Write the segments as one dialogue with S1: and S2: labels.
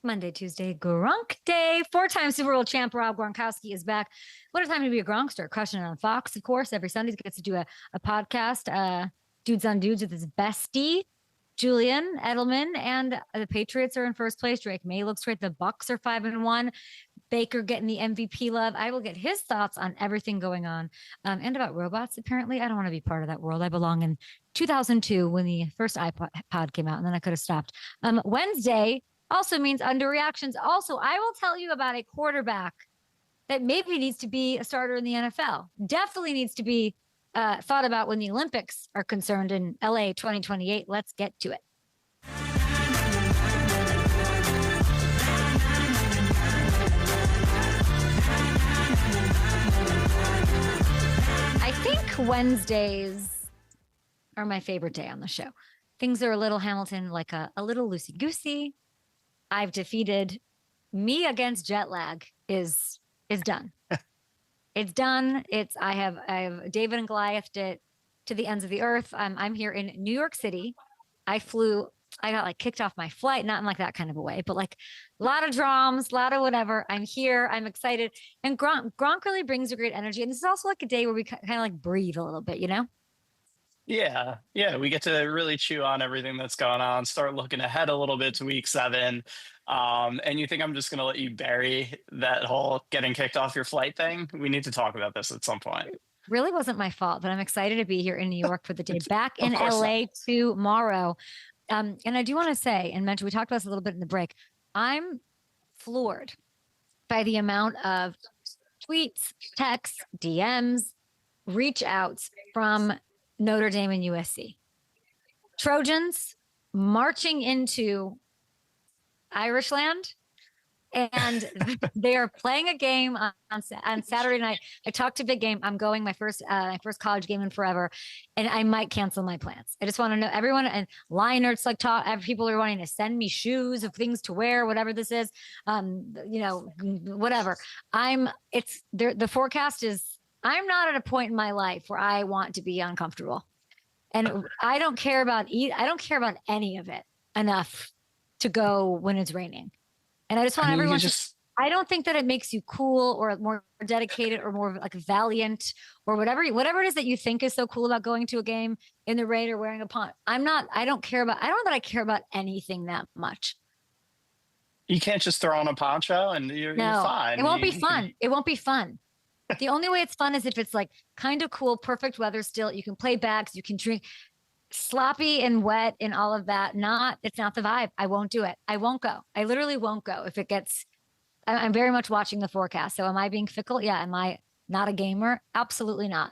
S1: Monday, Tuesday, Gronk Day. Four-time Super Bowl champ Rob Gronkowski is back. What a time to be a Gronkster. Crushing it on Fox, of course. Every Sunday he gets to do a podcast, Dudes on Dudes with his bestie, Julian Edelman. And the Patriots are in first place. Drake May looks great. The Bucs are 5-1. Baker getting the MVP love. I will get his thoughts on everything going on and about robots, apparently. I don't want to be part of that world. I belong in 2002 when the first iPod came out, and then I could have stopped. Wednesday also means underreactions. Also, I will tell you about a quarterback that maybe needs to be a starter in the NFL. Definitely needs to be thought about when the Olympics are concerned in LA 2028. Let's get to it. I think Wednesdays are my favorite day on the show. Things are a little Hamilton, like a little loosey-goosey. I've defeated me against jet lag is done. It's done. I have David and Goliathed it to the ends of the earth. I'm here in New York City. I got like kicked off my flight, not in like that kind of a way, but like a lot of drums, a lot of whatever. I'm here. I'm excited. And Gronk really brings a great energy. And this is also like a day where we kind of like breathe a little bit, you know?
S2: Yeah, we get to really chew on everything that's going on, start looking ahead a little bit to week 7. And you think I'm just going to let you bury that whole getting kicked off your flight thing? We need to talk about this at some point.
S1: Really wasn't my fault, but I'm excited to be here in New York for the day. Back in LA tomorrow. And I do want to say and mention, we talked about this a little bit in the break. I'm floored by the amount of tweets, texts, DMs, reach outs from Notre Dame and USC. Trojans marching into Irishland, and they are playing a game on Saturday night. I talked to Big Game. I'm going my first college game in forever, and I might cancel my plans. I just want to know everyone and Linerts people are wanting to send me shoes of things to wear, whatever this is. Whatever. The forecast is. I'm not at a point in my life where I want to be uncomfortable, and I don't care about any of it enough to go when it's raining. And I just want everyone I don't think that it makes you cool or more dedicated or more like valiant or whatever it is that you think is so cool about going to a game in the rain or wearing a pond. I don't know that I care about anything that much.
S2: You can't just throw on a poncho and you're fine.
S1: It won't be fun. It won't be fun. The only way it's fun is if it's like kind of cool, perfect weather still. You can play bags, you can drink. Sloppy and wet and all of that. It's not the vibe. I won't do it. I won't go. I literally won't go if it gets. I'm very much watching the forecast. So am I being fickle? Yeah. Am I not a gamer? Absolutely not.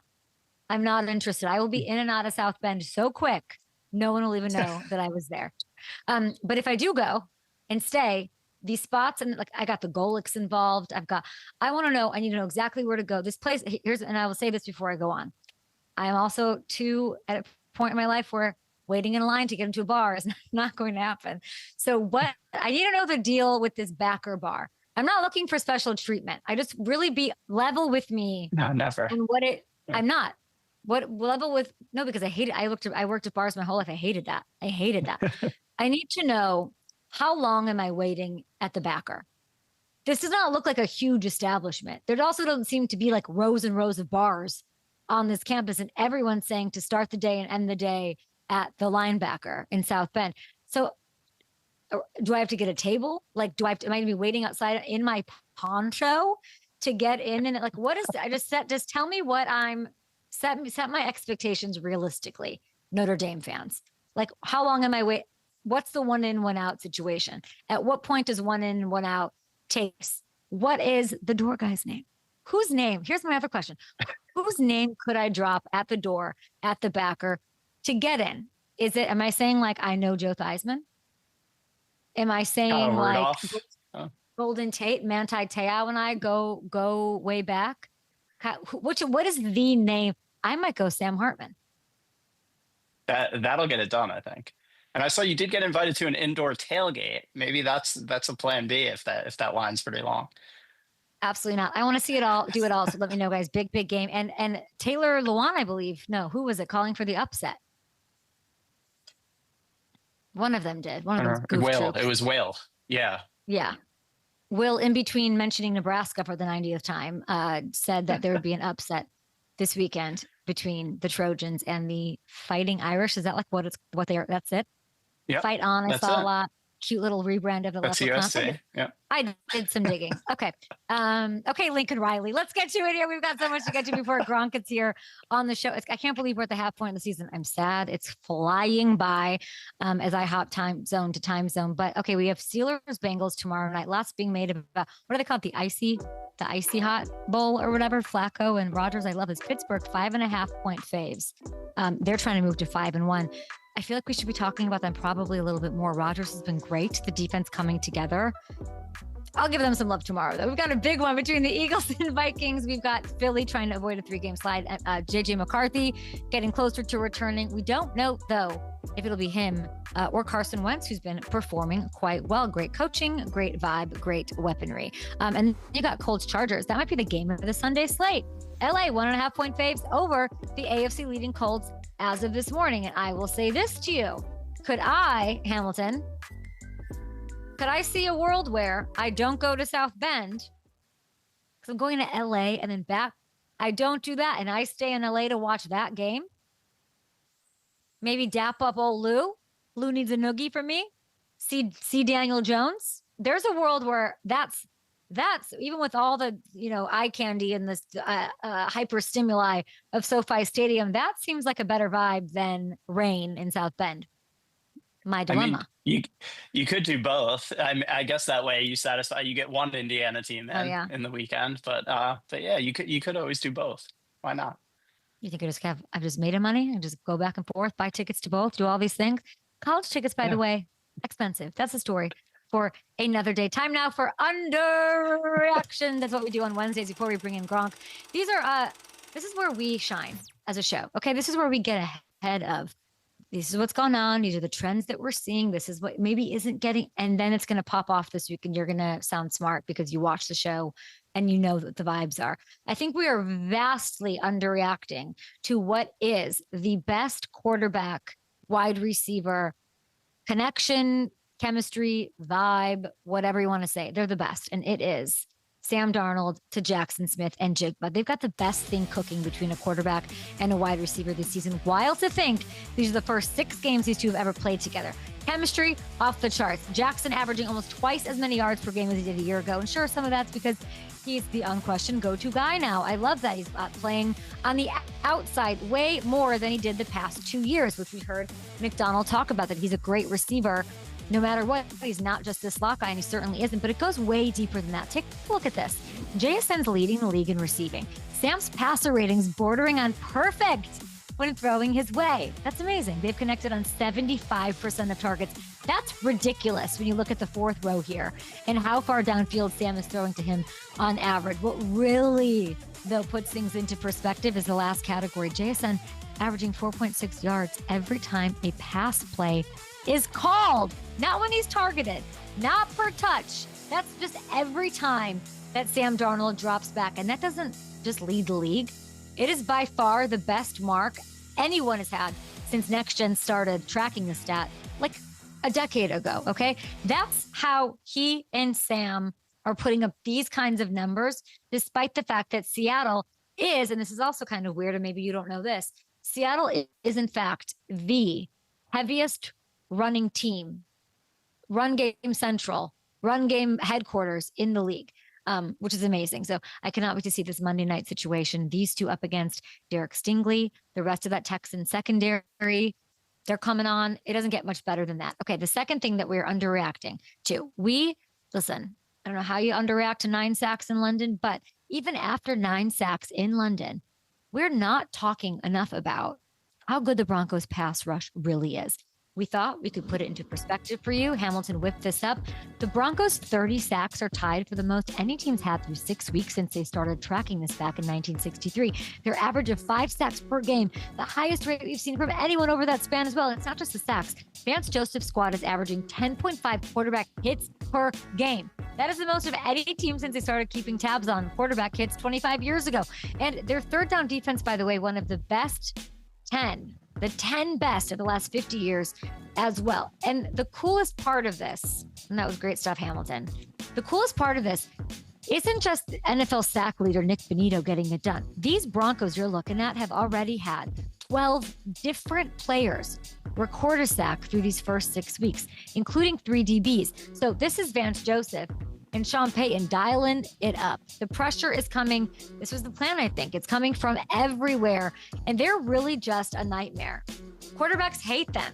S1: I'm not interested. I will be in and out of South Bend so quick. No one will even know that I was there. But if I do go and stay, these spots, and like I got the Golix involved. I want to know, I need to know exactly where to go. This place and I will say this before I go on. I am also at a point in my life where waiting in line to get into a bar is not going to happen. So I need to know the deal with this backer bar. I'm not looking for special treatment. I just really be level with me.
S2: No, never.
S1: And I'm not. What level with, no, because I hate it. I worked at bars my whole life. I hated that. I need to know, how long am I waiting at the backer? This does not look like a huge establishment. There also doesn't seem to be like rows and rows of bars on this campus, and everyone's saying to start the day and end the day at the Linebacker in South Bend. So do I have to get a table? Like, am I going to be waiting outside in my poncho to get in? And like, just tell me what set my expectations realistically, Notre Dame fans. Like, how long am I wait? What's the 1 in, 1 out situation? At what point does 1 in, 1 out takes? What is the door guy's name? Whose name? Here's my other question. Whose name could I drop at the door at the backer to get in? Am I saying like I know Joe Theismann? Am I saying like Golden Tate, Manti Te'o and I go way back? What is the name? I might go Sam Hartman.
S2: That'll get it done, I think. And I saw you did get invited to an indoor tailgate. Maybe that's a plan B if that line's pretty long.
S1: Absolutely not. I want to see it all, do it all. So let me know, guys. Big game. And Taylor Lewan, I believe. No, who was it calling for the upset? One of them did. One of them.
S2: Whale. It was Whale. Yeah.
S1: Yeah. Will, in between mentioning Nebraska for the 90th time, said that there would be an upset this weekend between the Trojans and the Fighting Irish. Is that like what they are? That's it.
S2: Yep,
S1: Fight on. I
S2: that's
S1: saw a
S2: it.
S1: lot. Cute little rebrand of the
S2: That's
S1: leprechauns.
S2: USC. Yeah.
S1: I did some digging. Okay. Okay, Lincoln Riley. Let's get to it here. We've got so much to get to before Gronk gets here on the show. I can't believe we're at the half point of the season. I'm sad. It's flying by as I hop time zone to time zone. But okay, we have Steelers Bengals tomorrow night. Lots being made about what do they call it? The icy hot bowl or whatever. Flacco and Rodgers. I love this. Pittsburgh 5.5-point faves. They're trying to move to 5-1. I feel like we should be talking about them probably a little bit more. Rodgers has been great. The defense coming together. I'll give them some love tomorrow, though. We've got a big one between the Eagles and Vikings. We've got Philly trying to avoid a 3-game slide. JJ McCarthy getting closer to returning. We don't know, though, if it'll be him or Carson Wentz, who's been performing quite well. Great coaching, great vibe, great weaponry. And you got Colts Chargers. That might be the game of the Sunday slate. LA 1.5-point faves over the AFC leading Colts as of this morning. And I will say this to you. Could I, Hamilton, could I see a world where I don't go to South Bend because I'm going to LA and then back? I don't do that. And I stay in LA to watch that game. Maybe dap up old Lou. Lou needs a noogie from me. See Daniel Jones. There's a world where that's even with all the, eye candy and this hyper stimuli of SoFi Stadium, that seems like a better vibe than rain in South Bend. My dilemma.
S2: I mean, you could do both. I guess that way you get one Indiana team in the weekend, but yeah, you could always do both. Why not?
S1: You think I've just made money and just go back and forth, buy tickets to both, do all these things. College tickets, by the way, expensive. That's a story for another day. Time now for Underreaction. That's what we do on Wednesdays before we bring in Gronk. This is where we shine as a show. Okay, this is where we get ahead of. This is what's going on. These are the trends that we're seeing. This is what maybe isn't getting, and then it's going to pop off this week and you're going to sound smart because you watch the show and you know what the vibes are. I think we are vastly underreacting to what is the best quarterback, wide receiver, connection, chemistry, vibe, whatever you want to say. They're the best. And it is Sam Darnold to Jaxon Smith-Njigba. They've got the best thing cooking between a quarterback and a wide receiver this season. Wild to think these are the first 6 games these two have ever played together. Chemistry off the charts. Jaxon averaging almost twice as many yards per game as he did a year ago. And sure, some of that's because he's the unquestioned go-to guy now. I love that. He's playing on the outside way more than he did the past 2 years, which we heard McDonald talk about, that he's a great receiver no matter what. He's not just this slot guy, and he certainly isn't, but it goes way deeper than that. Take a look at this. JSN's leading the league in receiving. Sam's passer ratings bordering on perfect when throwing his way. That's amazing. They've connected on 75% of targets. That's ridiculous when you look at the 4th row here and how far downfield Sam is throwing to him on average. What really, though, puts things into perspective is the last category. JSN averaging 4.6 yards every time a pass play is called. Not when he's targeted, not per touch. That's just every time that Sam Darnold drops back. And that doesn't just lead the league. It is by far the best mark anyone has had since Next Gen started tracking the stat like a decade ago, okay? That's how he and Sam are putting up these kinds of numbers, despite the fact that Seattle is, and this is also kind of weird, and maybe you don't know this, Seattle is in fact the heaviest running team, run game central, run game headquarters in the league, which is amazing. So I cannot wait to see this Monday night situation. These two up against Derek Stingley, the rest of that Texan secondary, they're coming on. It doesn't get much better than that. Okay, the second thing that we're underreacting to, listen, I don't know how you underreact to 9 sacks in London, but even after 9 sacks in London, we're not talking enough about how good the Broncos pass rush really is. We thought we could put it into perspective for you. Hamilton whipped this up. The Broncos' 30 sacks are tied for the most any team's had through 6 weeks since they started tracking this back in 1963. Their average of 5 sacks per game, the highest rate we've seen from anyone over that span as well. It's not just the sacks. Vance Joseph's squad is averaging 10.5 quarterback hits per game. That is the most of any team since they started keeping tabs on quarterback hits 25 years ago. And their third down defense, by the way, one of the best 10 the 10 best of the last 50 years as well. And the coolest part of this, and that was great stuff, Hamilton. The coolest part of this isn't just NFL sack leader Nick Bonito getting it done. These Broncos you're looking at have already had 12 different players record a sack through these first 6 weeks, including 3 DBs. So this is Vance Joseph and Sean Payton dialing it up. The pressure is coming. This was the plan, I think. It's coming from everywhere, and they're really just a nightmare. Quarterbacks hate them.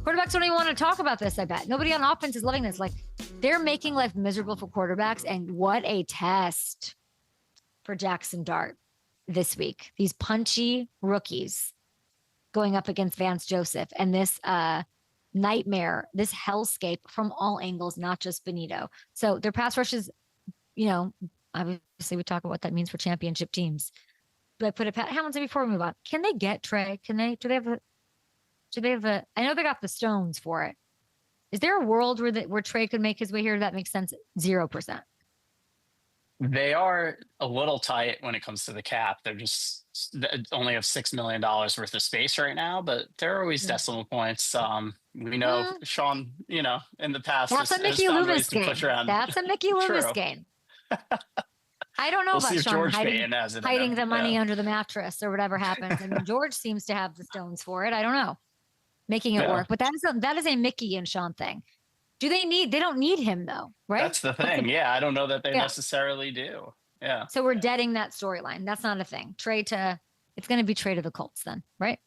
S1: Quarterbacks don't even want to talk about this, I bet. Nobody on offense is loving this. Like, they're making life miserable for quarterbacks, and what a test for Jaxon Dart this week. These punchy rookies going up against Vance Joseph and this nightmare, this hellscape from all angles, not just Bonito. So their pass rush is, obviously we talk about what that means for championship teams. Do I put it, Hamilton, before we move on, can they get Trey? Do they have a, I know they got the stones for it. Is there a world where Trey could make his way here? That makes sense. 0%.
S2: They are a little tight when it comes to the cap. They're just only have $6 million worth of space right now, but there are always decimal points. We know Sean, in the past,
S1: that's a Mickey Loomis game. That's a Mickey Loomis game. I don't know about Sean hiding the money under the mattress or whatever happens. I mean, George seems to have the stones for it. I don't know, making it work. But that is a Mickey and Sean thing. They don't need him though, right?
S2: That's the thing. Yeah, I don't know that they necessarily do. Yeah.
S1: So we're deading that storyline. That's not a thing. It's going to be Trey to the Colts then, right?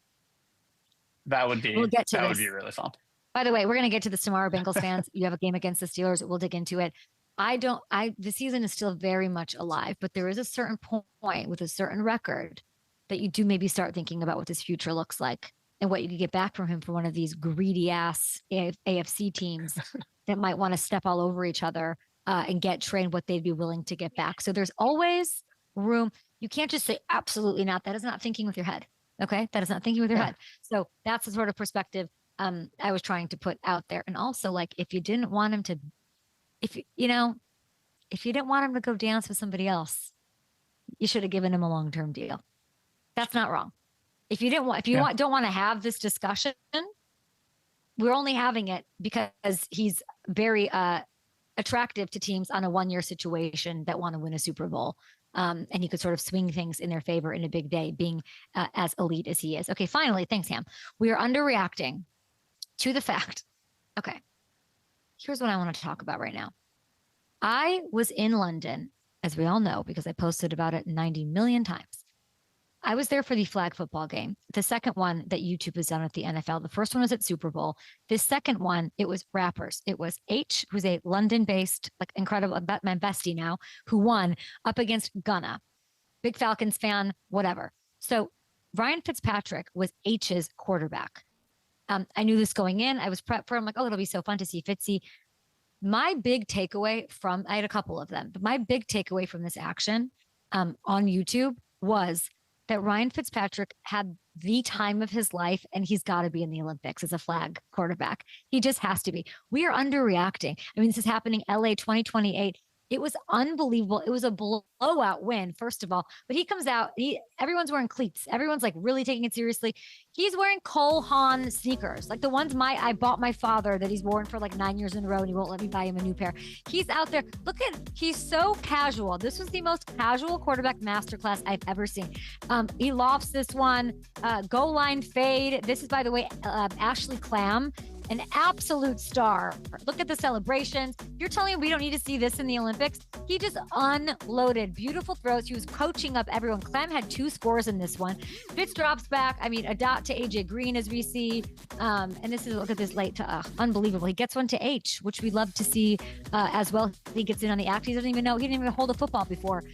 S2: We'll get to that would be really fun.
S1: By the way, we're going to get to this tomorrow, Bengals fans. You have a game against the Steelers. We'll dig into it. The season is still very much alive, but there is a certain point with a certain record that you do maybe start thinking about what this future looks like and what you could get back from him for one of these greedy ass AFC teams that might want to step all over each other and get trained what they'd be willing to get back. So there's always room. You can't just say absolutely not. That is not thinking with your head. Okay. That is not thinking with your head. So that's the sort of perspective I was trying to put out there. And also, like, if you didn't want him to, if you didn't want him to go dance with somebody else, you should have given him a long-term deal. That's not wrong. If you don't want to have this discussion, we're only having it because he's very attractive to teams on a one-year situation that want to win a Super Bowl. And he could sort of swing things in their favor in a big day, being as elite as he is. Okay, finally, thanks, Ham. We are underreacting to the fact. Okay, here's what I want to talk about right now. I was in London, as we all know, because I posted about it 90 million times. I was there for the flag football game, the second one that YouTube has done at the NFL. The first one was at Super Bowl. The second one, it was rappers. It was H, who's a London-based, like incredible, my bestie now, who won up against Gunna. Big Falcons fan, whatever. So Ryan Fitzpatrick was H's quarterback. I knew this going in. I was prepped for it. I'm like, oh, it'll be so fun to see Fitzy. My big takeaway I had a couple of them, but my big takeaway from this action on YouTube was that Ryan Fitzpatrick had the time of his life, and he's got to be in the Olympics as a flag quarterback. He just has to be. We are underreacting. I mean, this is happening LA 2028. It was unbelievable. It was a blowout win, first of all. But he comes out, everyone's wearing cleats. Everyone's like really taking it seriously. He's wearing Cole Haan sneakers, like the ones I bought my father that he's worn for like 9 years in a row, and he won't let me buy him a new pair. He's out there. He's so casual. This was the most casual quarterback masterclass I've ever seen. He lofts this one, goal line fade. This is, by the way, ASHLEA KLAM, an absolute star. Look at the celebrations. You're telling me we don't need to see this in the Olympics? He just unloaded beautiful throws. He was coaching up everyone. KLAM had 2 scores in this one. Fitz drops back. I mean, a dot to AJ Green, as we see. And this is, look at this late to unbelievable. He gets one to H, which we love to see as well. He gets in on the act. He doesn't even know. He didn't even hold a football before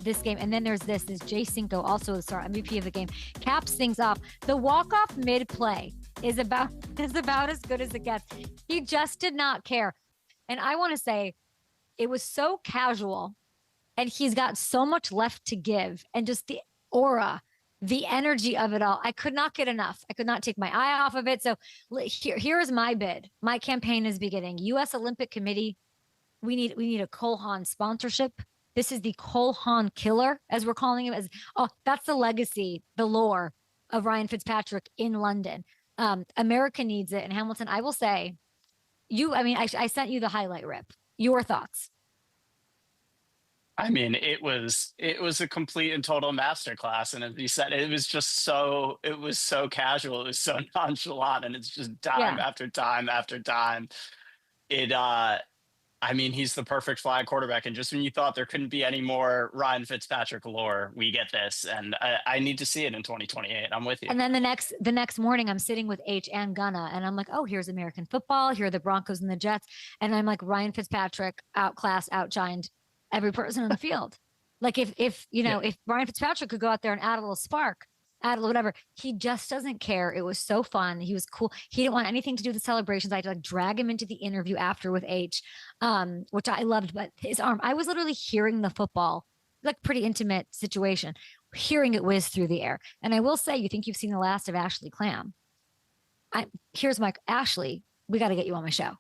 S1: this game. And then there's this Jay Cinco, also the star MVP of the game, caps things off. The walk-off mid-play is about as good as it gets. He just did not care. And I want to say it was so casual, and he's got so much left to give, and just the aura, the energy of it all. I could not get enough. I could not take my eye off of it. So here is my bid. My campaign is beginning. U.S. Olympic Committee, we need a Cole Haan sponsorship. This is the Cole Haan killer, as we're calling him. That's the legacy, the lore of Ryan Fitzpatrick in London. America needs it. And Hamilton, I will say, I sent you the highlight rip. Your thoughts?
S2: I mean, it was a complete and total masterclass, and as you said, it was so casual, it was so nonchalant, and it's just time
S1: Yeah.
S2: after time after time. It I mean, he's the perfect flag quarterback, and just when you thought there couldn't be any more Ryan Fitzpatrick lore, we get this, and I need to see it in 2028. I'm with you.
S1: And then the next morning, I'm sitting with H and Gunna, and I'm like, oh, here's American football. Here are the Broncos and the Jets, and I'm like, Ryan Fitzpatrick outclassed, outshined every person on the field. Like if
S2: Yeah.
S1: if Ryan Fitzpatrick could go out there and add a little spark, add a little whatever, he just doesn't care. It was so fun. He was cool. He didn't want anything to do with the celebrations. I had to like drag him into the interview after with H, which I loved. But his arm, I was literally hearing the football, like pretty intimate situation, hearing it whiz through the air. And I will say, you think you've seen the last of ASHLEA KLAM. Here's Mike, ASHLEA, we got to get you on my show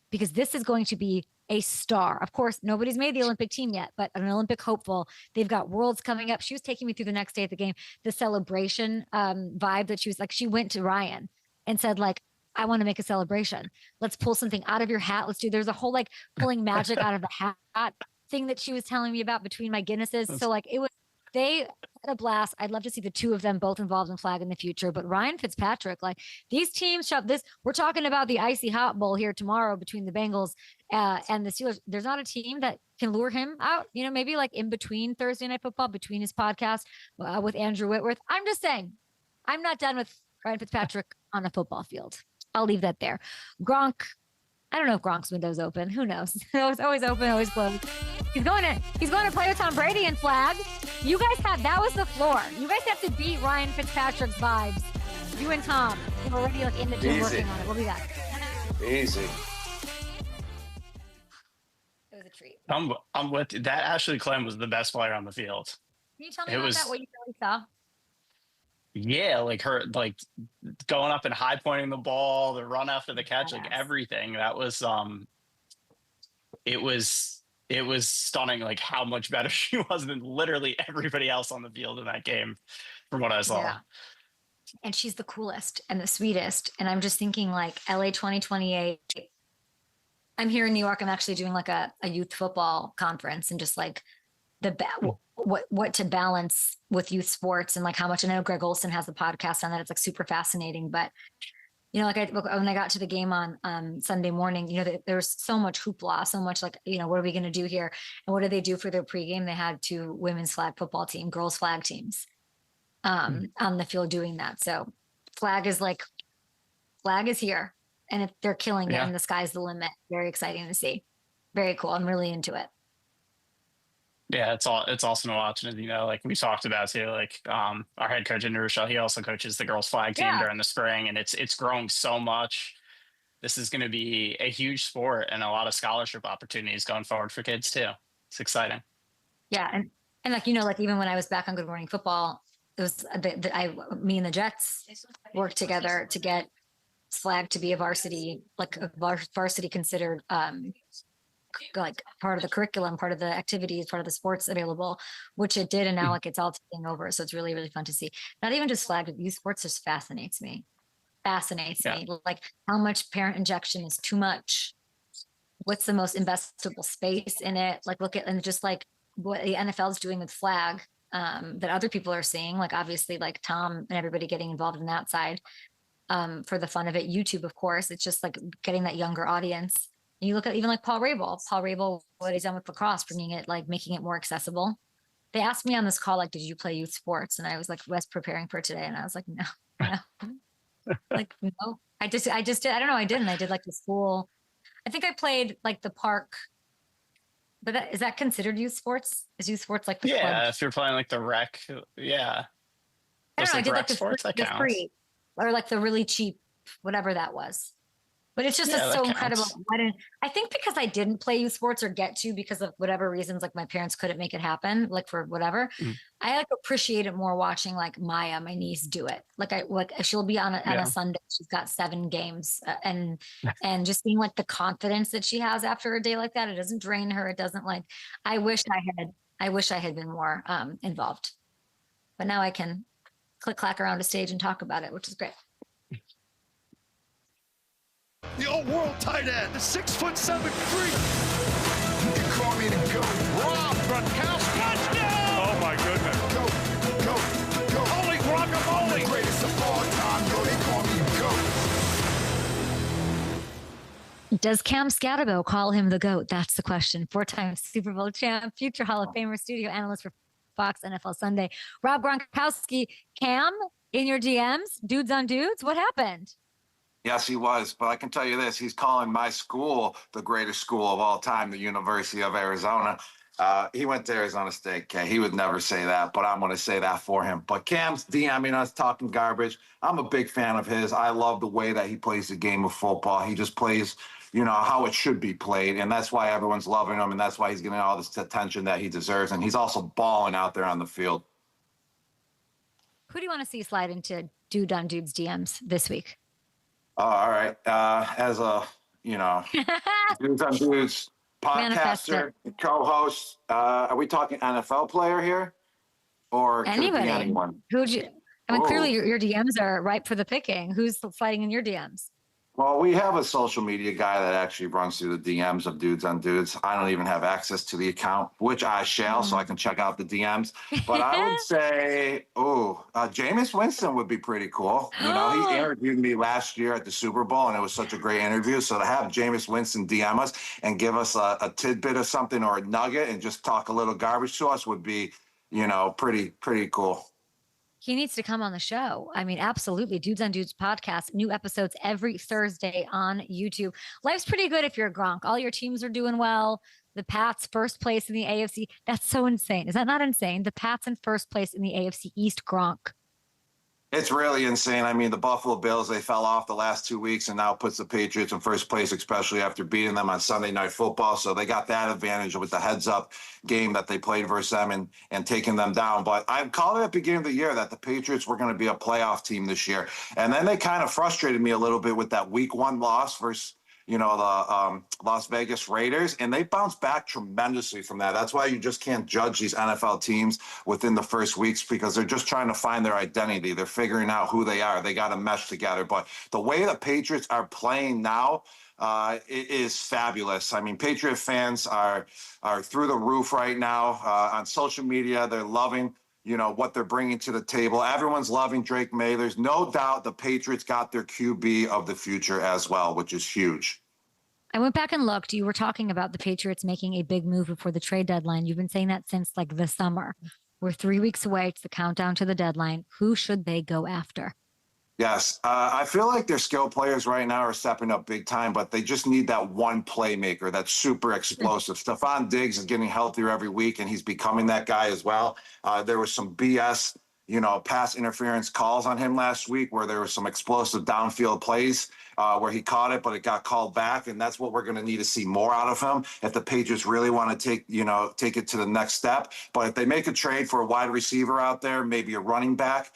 S1: because this is going to be a star. Of course, nobody's made the Olympic team yet, but an Olympic hopeful. They've got worlds coming up. She was taking me through the next day at the game, the celebration vibe that she was like, she went to Ryan and said like, I want to make a celebration. Let's pull something out of your hat. There's a whole like pulling magic out of the hat thing that she was telling me about between my Guinnesses. So like they had a blast. I'd love to see the two of them both involved in flag in the future. But Ryan Fitzpatrick, like these teams shove this. We're talking about the icy hot bowl here tomorrow between the Bengals and the Steelers. There's not a team that can lure him out, maybe like in between Thursday Night Football, between his podcast with Andrew Whitworth. I'm just saying, I'm not done with Ryan Fitzpatrick on a football field. I'll leave that there. Gronk, I don't know if Gronk's window's open. Who knows? It's always open, always closed. He's going to play with Tom Brady in flag. You guys that was the floor. You guys have to beat Ryan Fitzpatrick's vibes. You and Tom, you're already like in the gym working on it. We'll be back.
S3: Easy.
S1: It was a treat.
S2: I'm with you. That ASHLEA KLAM was the best player on the field.
S1: Can you tell me about that? What you really saw?
S2: Yeah, like her, like going up and high pointing the ball, the run after the catch, like
S1: Yes.
S2: everything. That was, it was stunning, like how much better she was than literally everybody else on the field in that game, from what I saw.
S1: Yeah. And she's the coolest and the sweetest. And I'm just thinking like LA 2028. I'm here in New York. I'm actually doing like a youth football conference and just like what to balance with youth sports and like how much. I know Greg Olson has the podcast on that. It's like super fascinating, but like when I got to the game on Sunday morning, there was so much hoopla, so much like, what are we going to do here? And what did they do for their pregame? They had 2 women's flag football team, girls flag teams on the field doing that. So flag is here and if they're killing it and the sky's the limit. Very exciting to see. Very cool. I'm really into it.
S2: Yeah, it's awesome to watch. And like we talked about too, like our head coach in Rochelle, he also coaches the girls flag team during the spring, and it's growing so much. This is going to be a huge sport and a lot of scholarship opportunities going forward for kids too. It's exciting.
S1: Yeah, and like like even when I was back on Good Morning Football, it was me and the Jets worked together to get flag to be a varsity, like a varsity considered like part of the curriculum, part of the activities, part of the sports available, which it did. And now like it's all taking over. So it's really, really fun to see. Not even just flag, but youth sports just fascinates me. Like how much parent injection is too much. What's the most investable space in it? Like look at, and just like what the NFL is doing with flag that other people are seeing, like obviously like Tom and everybody getting involved in that side for the fun of it. YouTube, of course, it's just like getting that younger audience. And you look at even like Paul Rabel, what he's done with lacrosse, bringing it, like making it more accessible. They asked me on this call, like, did you play youth sports? And I was like, was preparing for today. And I was like, no. Like, no, I just did. I don't know. I didn't. I did like the school. I think I played like the park, but is that considered youth sports? Is youth sports like the club?
S2: If you're playing like the rec, yeah.
S1: I don't know. I did like
S2: the
S1: free or like the really cheap, whatever that was. But it's just so incredible. I think because I didn't play youth sports or get to because of whatever reasons, like my parents couldn't make it happen, like for whatever. I like appreciate it more watching like Maya, my niece, do it. Like she'll be on a Sunday. She's got 7 games and just seeing like the confidence that she has after a day like that. It doesn't drain her. It doesn't like. I wish I had been more involved, but now I can click-clack around a stage and talk about it, which is great.
S3: The old world tight end, the 6'7" freak. You can call me the GOAT. Rob Gronkowski. Touchdown! Oh my goodness. Go. Holy guacamole. The greatest of all time, yo, they call me the GOAT.
S1: Does Cam Scatterbo call him the GOAT? That's the question. 4-time Super Bowl champ, future Hall of Famer, studio analyst for Fox NFL Sunday. Rob Gronkowski, Cam, in your DMs, dudes on dudes, what happened?
S4: Yes, he was. But I can tell you this, he's calling my school the greatest school of all time, the University of Arizona. He went to Arizona State, okay? He would never say that, but I'm going to say that for him. But Cam's DMing us, talking garbage. I'm a big fan of his. I love the way that he plays the game of football. He just plays, you know, how it should be played, and that's why everyone's loving him, and that's why he's getting all this attention that he deserves, and he's also balling out there on the field.
S1: Who do you want to see slide into dude on dudes DMs this week?
S4: All right. As a, you know, dudes on dudes podcaster, co-host, are we talking NFL player here? Or could it be anyone?
S1: Who'd you, I mean, clearly your DMs are ripe for the picking. Who's sliding in your DMs?
S4: Well, we have a social media guy that actually runs through the DMs of dudes on dudes. I don't even have access to the account, which I shall, so I can check out the DMs. But I would say, Jameis Winston would be pretty cool. You know, he interviewed me last year at the Super Bowl, and it was such a great interview. So to have Jameis Winston DM us and give us a tidbit of something or a nugget and just talk a little garbage to us would be, you know, pretty cool.
S1: He needs to come on the show. I mean, absolutely. Dudes on Dudes podcast, new episodes every Thursday on YouTube. Life's pretty good if you're a Gronk. All your teams are doing well. The Pats first place in the AFC. That's so insane. Is that not insane? The Pats in first place in the AFC East, Gronk.
S4: It's really insane. I mean, the Buffalo Bills, they fell off the last 2 weeks and now puts the Patriots in first place, especially after beating them on Sunday Night Football. So they got that advantage with the heads-up game that they played versus them and taking them down. But I called it at the beginning of the year that the Patriots were going to be a playoff team this year. And then they kind of frustrated me a little bit with that week 1 loss versus, you know, the Las Vegas Raiders, and they bounced back tremendously from that. That's why you just can't judge these NFL teams within the first weeks, because they're just trying to find their identity. They're figuring out who they are. They got to mesh together. But the way the Patriots are playing now, it is fabulous. I mean, Patriot fans are through the roof right now. On social media, they're loving, you know, what they're bringing to the table. Everyone's loving Drake May. There's no doubt the Patriots got their QB of the future as well, which is huge.
S1: I went back and looked. You were talking about the Patriots making a big move before the trade deadline. You've been saying that since like the summer. We're 3 weeks away. It's the countdown to the deadline. Who should they go after?
S4: Yes, I feel like their skill players right now are stepping up big time, but they just need that one playmaker that's super explosive. Stephon Diggs is getting healthier every week, and he's becoming that guy as well. There was some BS, you know, pass interference calls on him last week where there were some explosive downfield plays where he caught it, but it got called back, and that's what we're going to need to see more out of him if the Patriots really want to take it to the next step. But if they make a trade for a wide receiver out there, maybe a running back,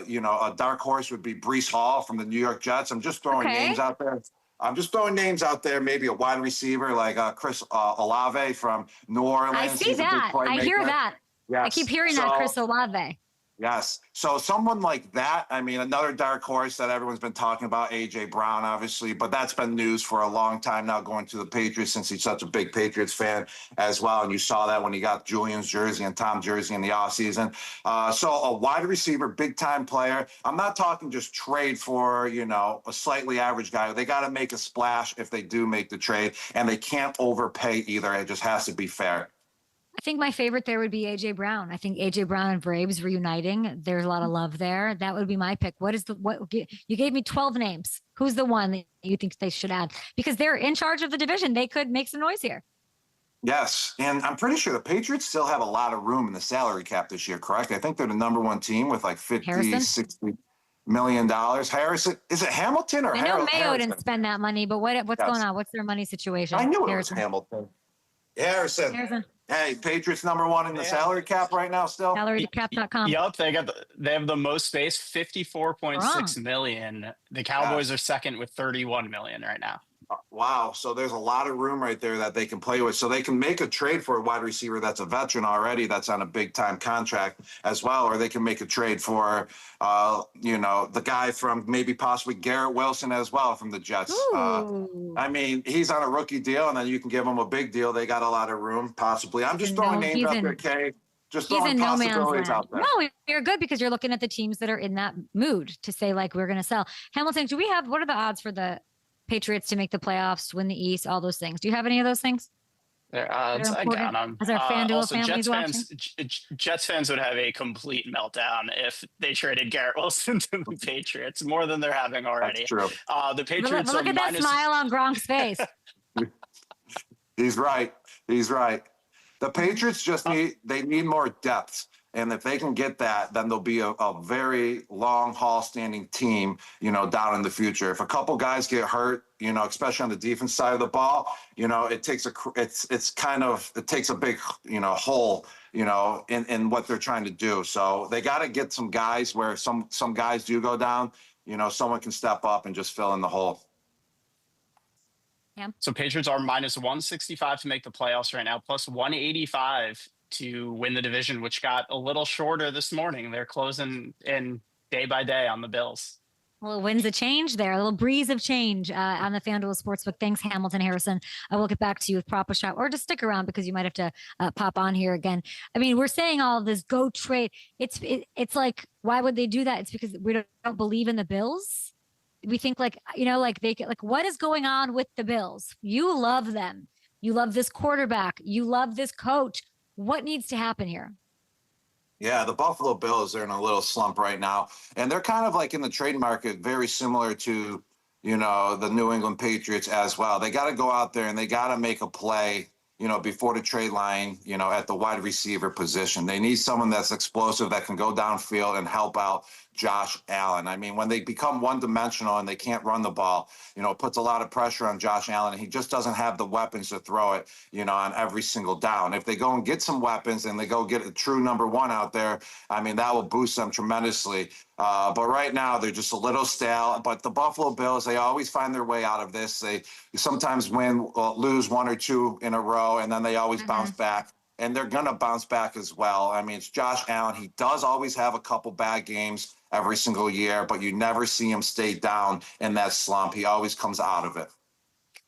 S4: you know, a dark horse would be Breece Hall from the New York Jets. I'm just throwing names out there. Maybe a wide receiver like Chris Olave from New Orleans.
S1: I see that. I hear that. Yes. I keep hearing that, Chris Olave.
S4: Yes. So someone like that, I mean, another dark horse that everyone's been talking about, A.J. Brown, obviously, but that's been news for a long time now going to the Patriots since he's such a big Patriots fan as well. And you saw that when he got Julian's jersey and Tom jersey in the offseason. So a wide receiver, big-time player. I'm not talking just trade for, you know, a slightly average guy. They got to make a splash if they do make the trade, and they can't overpay either. It just has to be fair.
S1: I think my favorite there would be A.J. Brown. I think A.J. Brown and Braves reuniting. There's a lot of love there. That would be my pick. What you gave me 12 names. Who's the one that you think they should add? Because they're in charge of the division. They could make some noise here.
S4: Yes, and I'm pretty sure the Patriots still have a lot of room in the salary cap this year, correct? I think they're the #1 team with like $60 million. Harrison, is it Hamilton or
S1: I know Mayo didn't spend that money, but what's going on? What's their money situation?
S4: I knew it was Hamilton. Harrison. Hey, Patriots #1 in the salary cap right now still?
S1: Salarycap.com.
S2: Yup, they have the most space, $54.6 million. The Cowboys are second with $31 million right now.
S4: Wow. So there's a lot of room right there that they can play with. So they can make a trade for a wide receiver that's a veteran already, that's on a big time contract as well, or they can make a trade for, the guy from maybe possibly Garrett Wilson as well from the Jets.
S1: Ooh.
S4: I mean, he's on a rookie deal, and then you can give him a big deal. They got a lot of room, possibly. I'm just throwing names out there, Kay. Just
S1: He's
S4: throwing
S1: in no man's
S4: possibilities
S1: land.
S4: out there.
S1: No, you're good because you're looking at the teams that are in that mood to say, like, we're going to sell. Hamilton, what are the odds for the Patriots to make the playoffs, win the East, all those things? Do you have any of those things?
S2: Their odds, I got them.
S1: As our FanDuel
S2: Also,
S1: family's
S2: Jets fans would have a complete meltdown if they traded Garrett Wilson to the Patriots, more than they're having already.
S4: That's true.
S2: The Patriots
S1: look
S2: are
S1: at that smile on Gronk's face.
S4: He's right. He's right. The Patriots just need more depth. And if they can get that, then they'll be a very long haul standing team, down in the future. If a couple guys get hurt, especially on the defense side of the ball, it takes a big, hole, in what they're trying to do. So they got to get some guys where some guys do go down, someone can step up and just fill in the hole.
S1: Yeah.
S2: So Patriots are minus 165 to make the playoffs right now, plus 185 to win the division, which got a little shorter this morning. They're closing in day by day on the Bills.
S1: A little winds of change there, a little breeze of change on the FanDuel Sportsbook. Thanks, Hamilton Harrison. I will get back to you with Prop Shot, or just stick around because you might have to pop on here again. I mean, we're saying all of this, go trade. It's like, why would they do that? It's because we don't believe in the Bills. We think what is going on with the Bills? You love them. You love this quarterback. You love this coach. What needs to happen here?
S4: Yeah, the Buffalo Bills are in a little slump right now. And they're kind of like in the trade market, very similar to, the New England Patriots as well. They got to go out there and they got to make a play, before the trade line, at the wide receiver position. They need someone that's explosive, that can go downfield and help out Josh Allen. I mean, when they become one-dimensional and they can't run the ball, it puts a lot of pressure on Josh Allen, and he just doesn't have the weapons to throw it, on every single down. If they go and get some weapons and they go get a true number one out there, I mean, that will boost them tremendously. But right now, they're just a little stale. But the Buffalo Bills, they always find their way out of this. They sometimes lose one or two in a row, and then they always bounce back. And they're going to bounce back as well. I mean, it's Josh Allen. He does always have a couple bad games every single year, but you never see him stay down in that slump. He always comes out of it.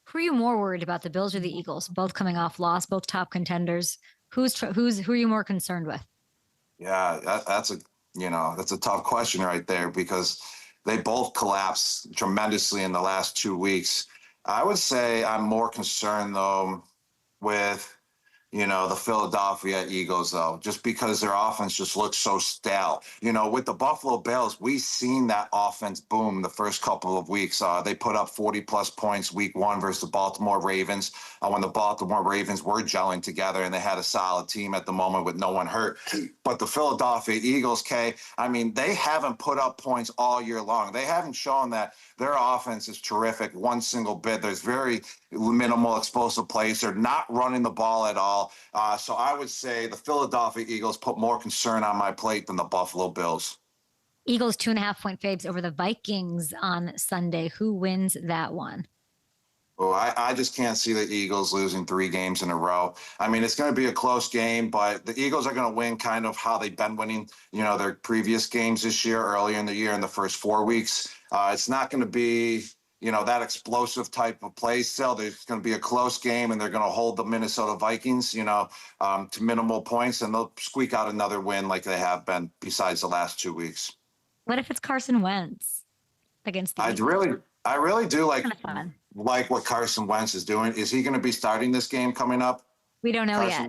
S1: Who are you more worried about, the Bills or the Eagles? Both coming off loss, both top contenders. Who are you more concerned with?
S4: Yeah, that's a tough question right there, because they both collapsed tremendously in the last 2 weeks. I would say I'm more concerned though with the Philadelphia Eagles, though, just because their offense just looks so stale. With the Buffalo Bills, we've seen that offense boom the first couple of weeks. They put up 40-plus points week one versus the Baltimore Ravens, when the Baltimore Ravens were gelling together and they had a solid team at the moment with no one hurt. But the Philadelphia Eagles, Kay, I mean, they haven't put up points all year long. They haven't shown that their offense is terrific one single bit. There's very minimal explosive plays. They're not running the ball at all. So I would say the Philadelphia Eagles put more concern on my plate than the Buffalo Bills.
S1: Eagles 2.5-point faves over the Vikings on Sunday. Who wins that one?
S4: Oh, I just can't see the Eagles losing 3 games in a row. I mean, it's going to be a close game, but the Eagles are going to win kind of how they've been winning, their previous games this year, earlier in the year, in the first 4 weeks. It's not going to be, that explosive type of play still. There's going to be a close game, and they're going to hold the Minnesota Vikings, to minimal points, and they'll squeak out another win like they have been besides the last 2 weeks.
S1: What if it's Carson Wentz against the Eagles?
S4: I really do like what Carson Wentz is doing. Is he going to be starting this game coming up?
S1: We don't know yet,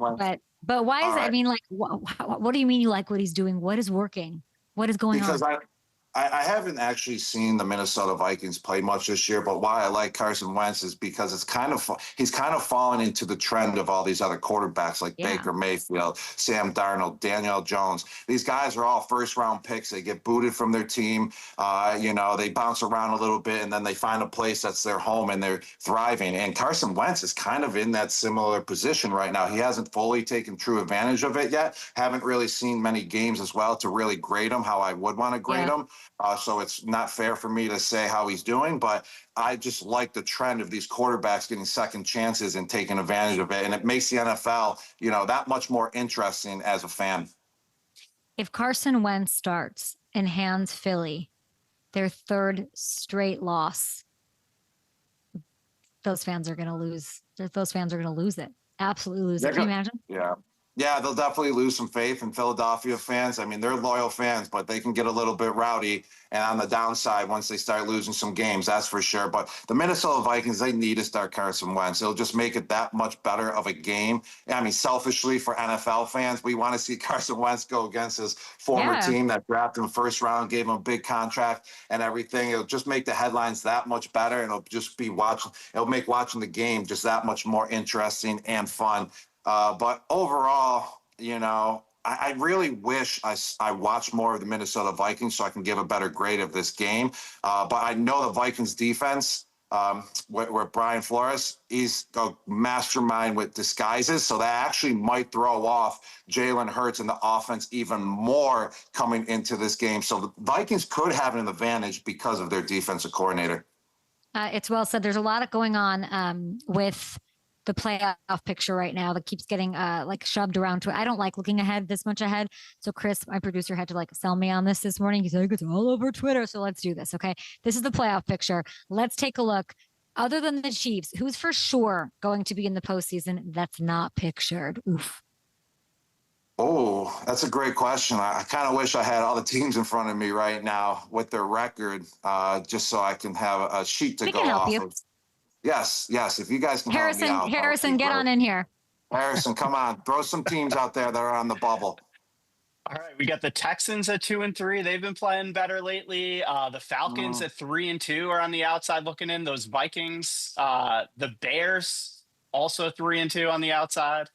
S1: but why is it? I mean, like, what do you mean you like what he's doing? What is working? What is going on?
S4: Because I haven't actually seen the Minnesota Vikings play much this year, but why I like Carson Wentz is because he's kind of fallen into the trend of all these other quarterbacks like Baker Mayfield, Sam Darnold, Daniel Jones. These guys are all first-round picks. They get booted from their team. They bounce around a little bit, and then they find a place that's their home, and they're thriving. And Carson Wentz is kind of in that similar position right now. He hasn't fully taken true advantage of it yet. Haven't really seen many games as well to really grade him how I would want to grade him. So it's not fair for me to say how he's doing, but I just like the trend of these quarterbacks getting second chances and taking advantage of it. And it makes the NFL, that much more interesting as a fan.
S1: If Carson Wentz starts and hands Philly their third straight loss, those fans are going to lose. Those fans are going to lose it. Absolutely lose it. Can you imagine?
S4: Yeah. Yeah, they'll definitely lose some faith in Philadelphia fans. I mean, they're loyal fans, but they can get a little bit rowdy. And on the downside, once they start losing some games, that's for sure. But the Minnesota Vikings, they need to start Carson Wentz. It'll just make it that much better of a game. I mean, selfishly for NFL fans, we want to see Carson Wentz go against his former team that drafted him first round, gave him a big contract and everything. It'll just make the headlines that much better. And it'll just be it'll make watching the game just that much more interesting and fun. But overall, I really wish I watched more of the Minnesota Vikings so I can give a better grade of this game. But I know the Vikings defense, where Brian Flores, he's a mastermind with disguises. So that actually might throw off Jalen Hurts and the offense even more coming into this game. So the Vikings could have an advantage because of their defensive coordinator.
S1: It's well said. There's a lot going on with the playoff picture right now that keeps getting shoved around to it. I don't like looking ahead this much ahead. So Chris, my producer, had to sell me on this morning. He's like, it's all over Twitter. So let's do this. Okay. This is the playoff picture. Let's take a look. Other than the Chiefs, who's for sure going to be in the postseason that's not pictured? Oof.
S4: Oh, that's a great question. I kind of wish I had all the teams in front of me right now with their record, just so I can have a sheet to go off of. Yes. If you guys can help me out.
S1: Harrison, get on in here.
S4: Harrison, come on. Throw some teams out there that are on the bubble.
S2: All right, we got the Texans at 2-3. They've been playing better lately. The Falcons at 3-2 are on the outside looking in. Those Vikings, the Bears also 3-2 on the outside.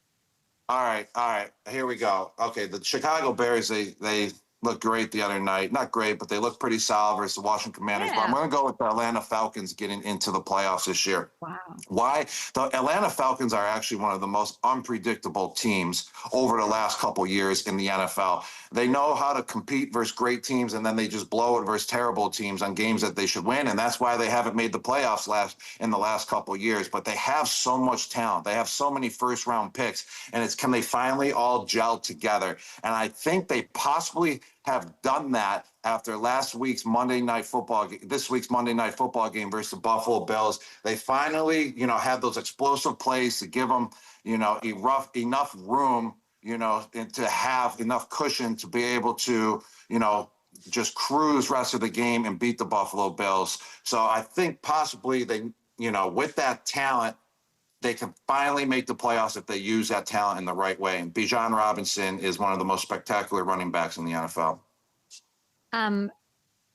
S4: All right. Here we go. Okay, the Chicago Bears, they looked great the other night. Not great, but they look pretty solid versus the Washington Commanders.
S1: Yeah.
S4: But I'm going to go with the Atlanta Falcons getting into the playoffs this year.
S1: Wow.
S4: Why? The Atlanta Falcons are actually one of the most unpredictable teams over the last couple years in the NFL. They know how to compete versus great teams, and then they just blow it versus terrible teams on games that they should win, and that's why they haven't made the playoffs in the last couple years. But they have so much talent. They have so many first-round picks, and can they finally all gel together? And I think they possibly have done that after this week's Monday Night Football game versus the Buffalo Bills. They finally, had those explosive plays to give them, enough room, and to have enough cushion to be able to, just cruise rest of the game and beat the Buffalo Bills. So I think possibly they, with that talent, they can finally make the playoffs if they use that talent in the right way. And Bijan Robinson is one of the most spectacular running backs in the NFL.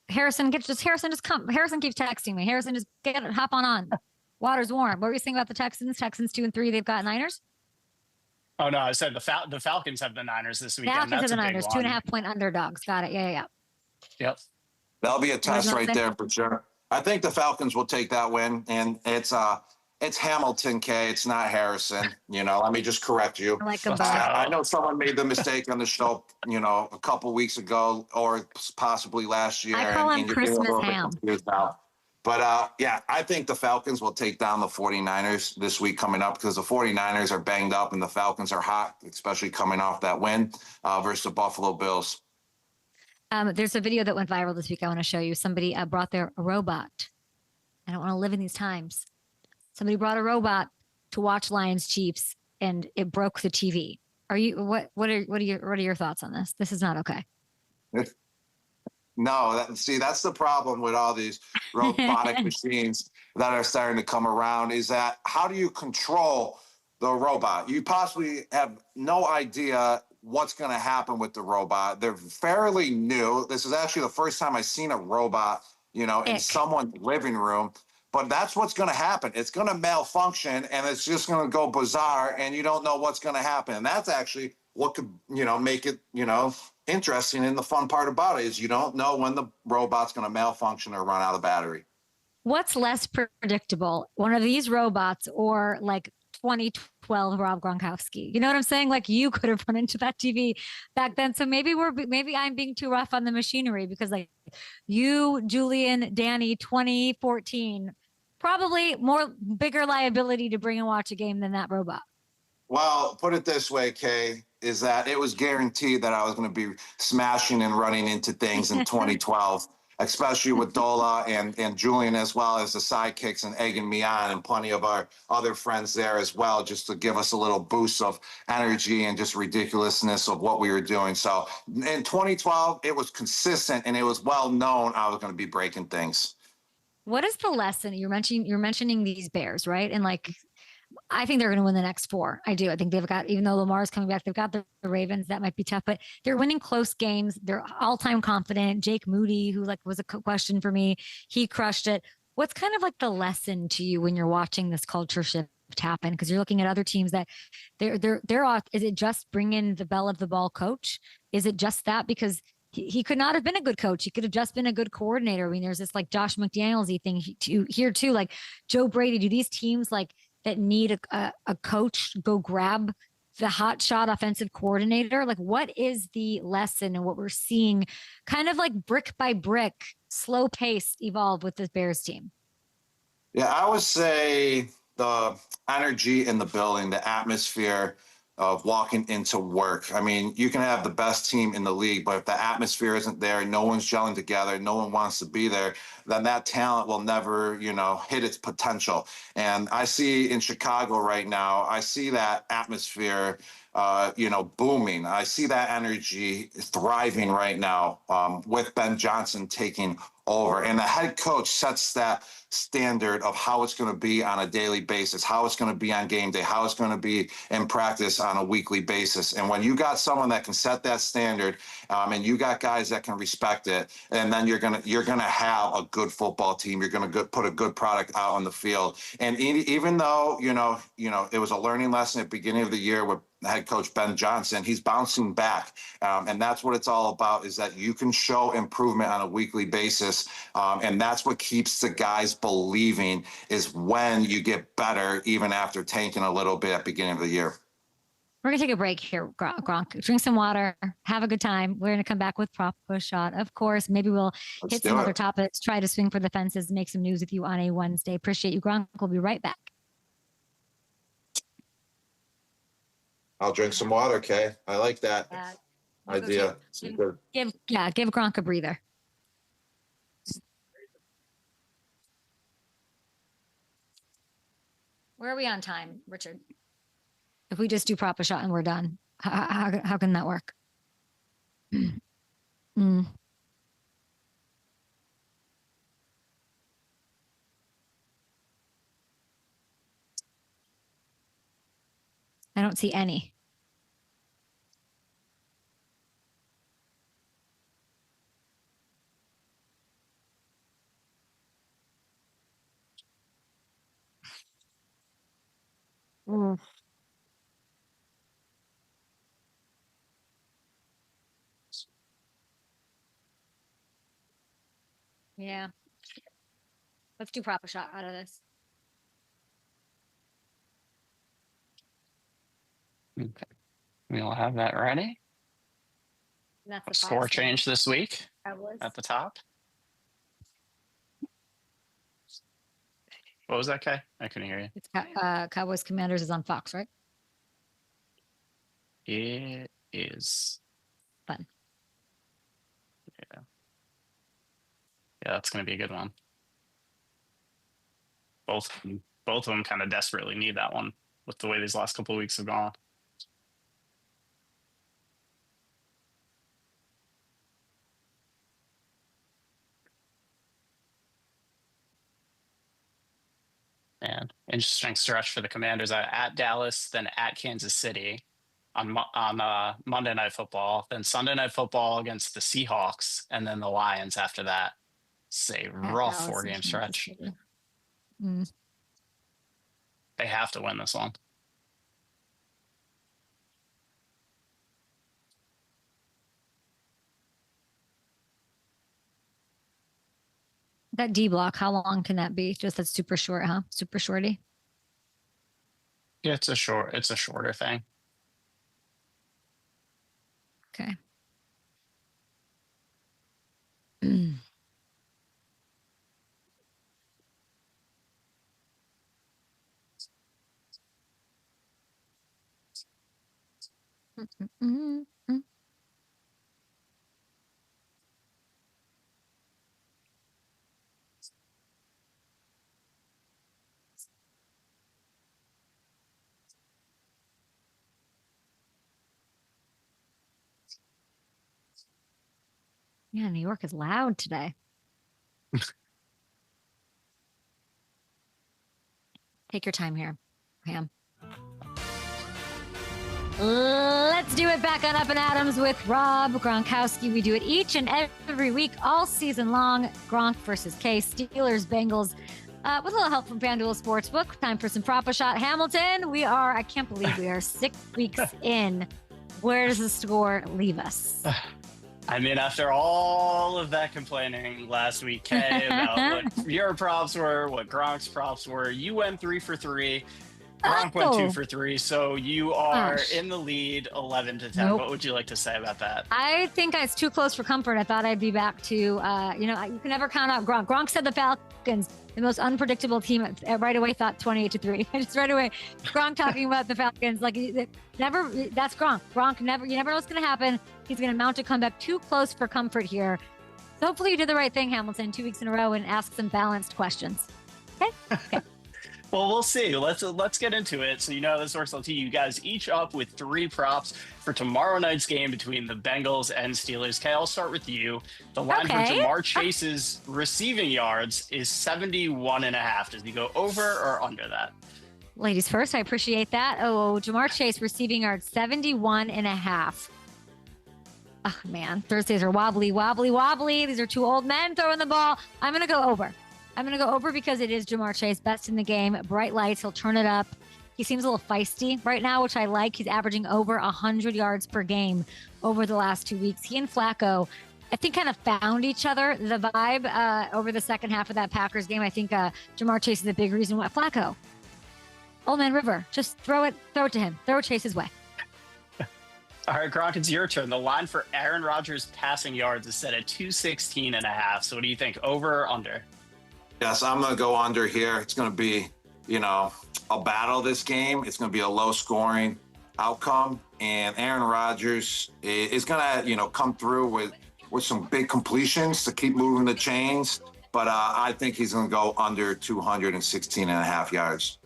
S1: Harrison keeps texting me. Harrison, just hop on. Water's warm. What were you saying about the Texans? Texans 2-3. They've got Niners.
S2: Oh no, I said the Falcons have the Niners this weekend.
S1: Falcons have the Niners, 2.5-point underdogs. Got it. Yeah.
S2: Yep.
S4: That'll be a test right there for sure. I think the Falcons will take that win, and it's Hamilton, K. It's not Harrison. Let me just correct you. I know someone made the mistake on the show, a couple weeks ago or possibly last year.
S1: I call him Christmas ham.
S4: But, I think the Falcons will take down the 49ers this week coming up because the 49ers are banged up and the Falcons are hot, especially coming off that win versus the Buffalo Bills.
S1: There's a video that went viral this week I want to show you. Somebody brought their robot. I don't want to live in these times. Somebody brought a robot to watch Lions Chiefs, and it broke the TV. What are your thoughts on this? This is not okay.
S4: No, that's the problem with all these robotic machines that are starting to come around is that how do you control the robot? You possibly have no idea what's going to happen with the robot. They're fairly new. This is actually the first time I've seen a robot, in someone's living room. But that's what's going to happen. It's going to malfunction, and it's just going to go bizarre, and you don't know what's going to happen. And that's actually what could, make it, interesting. And the fun part about it is you don't know when the robot's going to malfunction or run out of battery.
S1: What's less predictable, one of these robots or 2012 Rob Gronkowski. You know what I'm saying? Like you could have run into that TV back then. So maybe I'm being too rough on the machinery because like you, Julian, Danny, 2014, probably bigger liability to bring and watch a game than that robot.
S4: Well, put it this way, Kay, is that it was guaranteed that I was going to be smashing and running into things in 2012, especially with Dola and Julian, as well as the sidekicks and egging me on, and plenty of our other friends there as well, just to give us a little boost of energy and just ridiculousness of what we were doing. So in 2012, it was consistent and it was well known I was going to be breaking things.
S1: What is the lesson you're mentioning these Bears, right? And like, I think they're going to win the next 4. I do. I think they've got, even though Lamar's coming back, they've got the Ravens. That might be tough, but they're winning close games. They're all-time confident. Jake Moody, who like was a question for me, he crushed it. What's kind of like the lesson to you when you're watching this culture shift happen? Because you're looking at other teams that they're off. Is it just bring in the bell of the ball coach? Is it just that? Because he could not have been a good coach. He could have just been a good coordinator. I mean, there's this like Josh McDaniels-y thing here too. Like Joe Brady, do these teams like that need a coach go grab the hot shot offensive coordinator? Like what is the lesson and what we're seeing kind of like brick by brick, slow pace evolve with this Bears team?
S4: Yeah, I would say the energy in the building, the atmosphere of walking into work. I mean, you can have the best team in the league, but if the atmosphere isn't there, no one's gelling together, no one wants to be there, then that talent will never, hit its potential. And I see in Chicago right now, I see that atmosphere, booming. I see that energy thriving right now with Ben Johnson taking over. And the head coach sets that standard of how it's going to be on a daily basis, how it's going to be on game day, how it's going to be in practice on a weekly basis. And when you got someone that can set that standard, and you got guys that can respect it, and then you're gonna have a good football team. You're gonna put a good product out on the field. And even though it was a learning lesson at the beginning of the year with head coach Ben Johnson, he's bouncing back, and that's what it's all about. Is that you can show improvement on a weekly basis, and that's what keeps the guys believing. Is when you get better, even after tanking a little bit at the beginning of the year.
S1: We're going to take a break here, Gronk. Drink some water. Have a good time. We're going to come back with Prop Push Shot. Of course, maybe we'll hit some other topics, try to swing for the fences, make some news with you on a Wednesday. Appreciate you, Gronk. We'll be right back.
S4: I'll drink some water, Kay. I like that idea.
S1: Give Gronk a breather. Where are we on time, Richard? If we just do Prop a Shot and we're done, how can that work? I don't see any. Yeah. Let's do Prop a Shot out of this.
S2: Okay. We'll have that ready.
S1: That's the
S2: score change this week at the top. What was that, Kay? I couldn't hear you.
S1: It's Cowboys Commanders is on Fox, right?
S2: It is.
S1: Fun.
S2: Yeah, that's going to be a good one. Both of them kind of desperately need that one with the way these last couple of weeks have gone. And interesting stretch for the Commanders at Dallas, then at Kansas City on Monday Night Football, then Sunday Night Football against the Seahawks, and then the Lions after that. It's a rough 4-game stretch. They have to win this one.
S1: That D block, how long can that be? Just that's super short, huh? Super shorty.
S2: Yeah, it's a shorter thing.
S1: Okay. Yeah, New York is loud today. Take your time here, Pam. Let's do it back on Up and Adams with Rob Gronkowski. We do it each and every week, all season long. Gronk versus K, Steelers, Bengals. With a little help from FanDuel Sportsbook. Time for some prop shot. Hamilton, I can't believe we are 6 weeks in. Where does the score leave us?
S2: I mean, after all of that complaining last week, Kay, about what your props were, what Gronk's props were, you went 3 for 3. Gronk went 2 for 3, so you are in the lead 11-10. Nope. What would you like to say about that?
S1: I think it's too close for comfort. I thought I'd be back to, you can never count out Gronk. Gronk said the Falcons, the most unpredictable team, right away thought 28-3. Just right away, Gronk talking about the Falcons, that's Gronk. Gronk you never know what's going to happen. He's going to mount a comeback. Too close for comfort here. So hopefully you did the right thing, Hamilton, 2 weeks in a row and ask some balanced questions. Okay.
S2: Well, we'll see. Let's get into it. So you know how this works. I'll tee you guys each up with 3 props for tomorrow night's game between the Bengals and Steelers. Kay, I'll start with you. The line for Ja'Marr Chase's receiving yards is 71.5. Does he go over or under that?
S1: Ladies first, I appreciate that. Oh, Ja'Marr Chase receiving yards 71.5. Oh, man. Thursdays are wobbly. These are 2 old men throwing the ball. I'm going to go over. I'm going to go over because it is Ja'Marr Chase, best in the game. Bright lights. He'll turn it up. He seems a little feisty right now, which I like. He's averaging over 100 yards per game over the last 2 weeks. He and Flacco, I think, kind of found each other, the vibe over the second half of that Packers game. I think Ja'Marr Chase is a big reason why. Flacco, Old Man River, just throw it to him. Throw Chase his way.
S2: All right, Gronk, it's your turn. The line for Aaron Rodgers passing yards is set at 216.5. So what do you think, over or under?
S4: Yes, I'm going to go under here. It's going to be, a battle this game. It's going to be a low-scoring outcome. And Aaron Rodgers is going to, come through with some big completions to keep moving the chains. But I think he's going to go under 216.5 yards.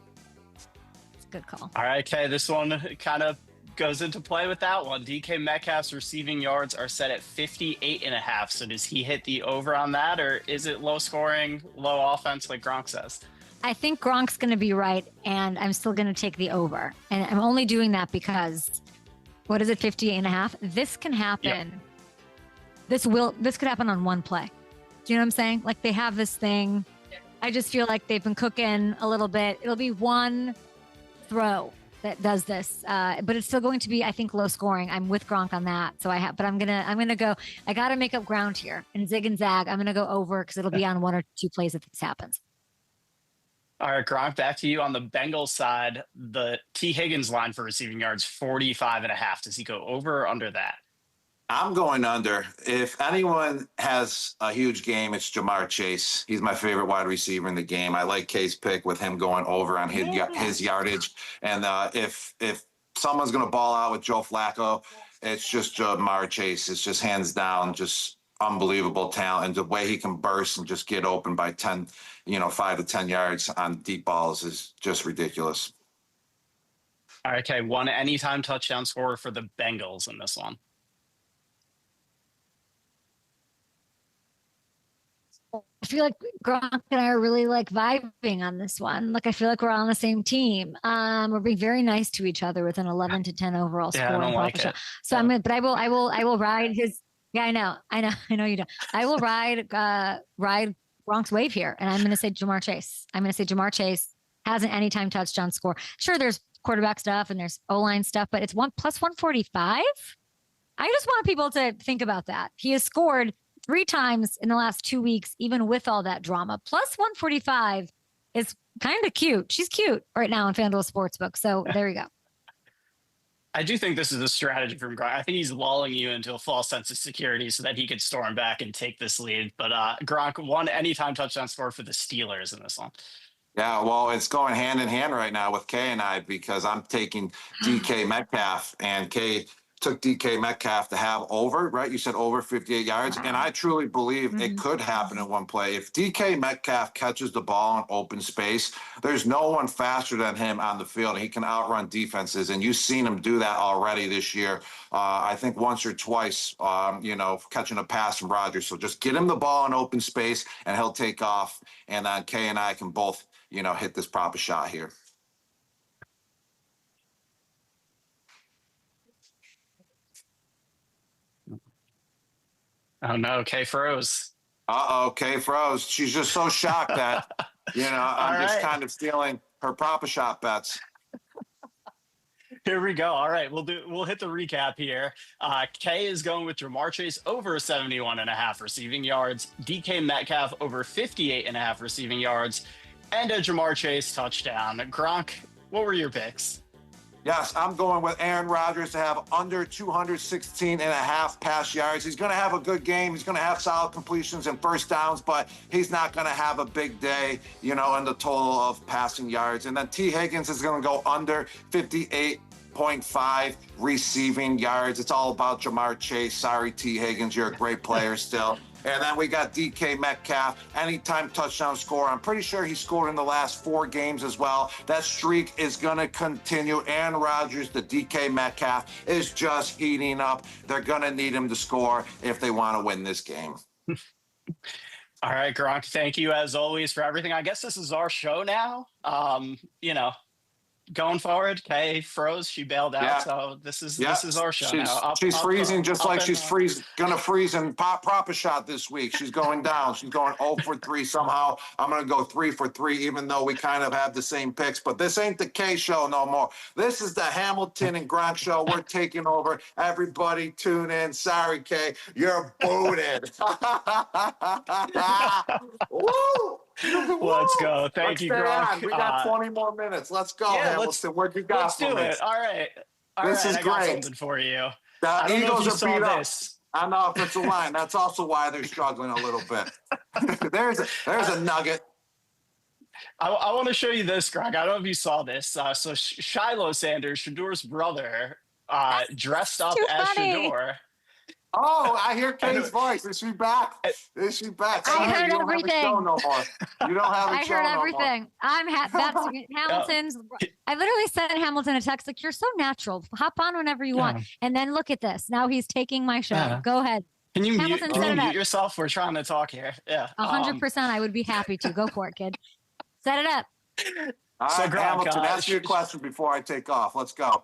S1: It's a good call.
S2: All right, Kay, this one kind of goes into play with that one. DK Metcalf's receiving yards are set at 58.5. So does he hit the over on that, or is it low scoring, low offense like Gronk says?
S1: I think Gronk's going to be right, and I'm still going to take the over. And I'm only doing that because, 58.5? This can happen. Yep. This could happen on one play. Do you know what I'm saying? Like, they have this thing. I just feel like they've been cooking a little bit. It'll be one throw that does this, but it's still going to be, I think, low scoring. I'm with Gronk on that. So but I'm gonna go. I got to make up ground here and zig and zag. I'm gonna go over because it'll be on 1 or 2 plays if this happens.
S2: All right, Gronk, back to you on the Bengals side. The T. Higgins line for receiving yards 45.5. Does he go over or under that?
S4: I'm going under. If anyone has a huge game, it's Ja'Marr Chase. He's my favorite wide receiver in the game. I like Kay's pick with him going over on his yardage. And if someone's going to ball out with Joe Flacco, it's just Ja'Marr Chase. It's just hands down, just unbelievable talent. And the way he can burst and just get open by 5 to 10 yards on deep balls is just ridiculous.
S2: All right, okay. One anytime touchdown scorer for the Bengals in this one.
S1: I feel like Gronk and I are really vibing on this one. I feel like we're on the same team. We're being very nice to each other with an 11-10 overall score.
S2: I don't like it.
S1: So I will ride his. Yeah, I know you don't. I will ride Gronk's wave here, and I'm going to say Ja'Marr Chase. I'm going to say Ja'Marr Chase has an anytime touchdown score. Sure, there's quarterback stuff and there's O-line stuff, but it's plus 145. I just want people to think about that. He has scored 3 times in the last 2 weeks, even with all that drama. Plus 145 is kind of cute. She's cute right now on FanDuel Sportsbook. So there you go.
S2: I do think this is a strategy from Gronk. I think he's lulling you into a false sense of security so that he could storm back and take this lead. But Gronk won anytime touchdown score for the Steelers in this one.
S4: Yeah, well, it's going hand in hand right now with Kay and I because I'm taking DK Metcalf, and Kay took DK Metcalf to have over, right? You said over 58 yards, and I truly believe it could happen in one play. If DK Metcalf catches the ball in open space, there's no one faster than him on the field. He can outrun defenses, and you've seen him do that already this year. I think once or twice, catching a pass from Rodgers. So just get him the ball in open space, and he'll take off, and then Kay and I can both hit this proper shot here.
S2: Oh no, Kay froze.
S4: Kay froze. She's just so shocked that, I'm just kind of stealing her proper shot bets.
S2: Here we go. All right, we'll hit the recap here. Kay is going with Ja'Marr Chase over 71.5 receiving yards, DK Metcalf over 58.5 receiving yards, and a Ja'Marr Chase touchdown. Gronk, what were your picks?
S4: Yes, I'm going with Aaron Rodgers to have under 216.5 pass yards. He's going to have a good game. He's going to have solid completions and first downs, but he's not going to have a big day, in the total of passing yards. And then T. Higgins is going to go under 58.5 receiving yards. It's all about Ja'Marr Chase. Sorry, T. Higgins, you're a great player still. And then we got DK Metcalf, anytime touchdown score. I'm pretty sure he scored in the last 4 games as well. That streak is going to continue. Aaron Rodgers, the DK Metcalf, is just heating up. They're going to need him to score if they want to win this game.
S2: All right, Gronk, thank you as always for everything. I guess this is our show now. Going forward, Kay froze. She bailed out, so this is our show now.
S4: She's freezing just like she's gonna freeze in proper shot this week. She's going down. She's going 0 for 3 somehow. I'm gonna go 3 for 3, even though we kind of have the same picks. But this ain't the Kay show no more. This is the Hamilton and Gronk show. We're taking over. Everybody tune in. Sorry, Kay, you're booted. Woo!
S2: Let's go. Thank you, Gronk.
S4: We got 20 more minutes. Let's go, Hamilton. What you got
S2: let's do it. All right.
S4: This is
S2: I got
S4: great.
S2: something for you.
S4: The Eagles are beat up
S2: this.
S4: on the offensive line. That's also why they're struggling a little bit. There's a nugget.
S2: I want to show you this, Gronk. I don't know if you saw this. So Shiloh Sanders, Shador's brother, dressed up as Shador.
S4: Oh, I hear Kay's voice. Is she back? Is she back?
S1: I heard everything.
S4: You don't have a
S1: I
S4: show
S1: heard
S4: no
S1: everything. That's Hamilton's. I literally sent Hamilton a text like, "You're so natural. Hop on whenever you want." And then look at this. Now he's taking my show.
S2: Yeah.
S1: Go ahead.
S2: Can you
S1: Hamilton,
S2: mute yourself? We're trying to talk here. Yeah.
S1: 100%. I would be happy to. Go for it, kid. Set it up.
S4: All right, Gronk, Hamilton, ask your question before I take off. Let's go.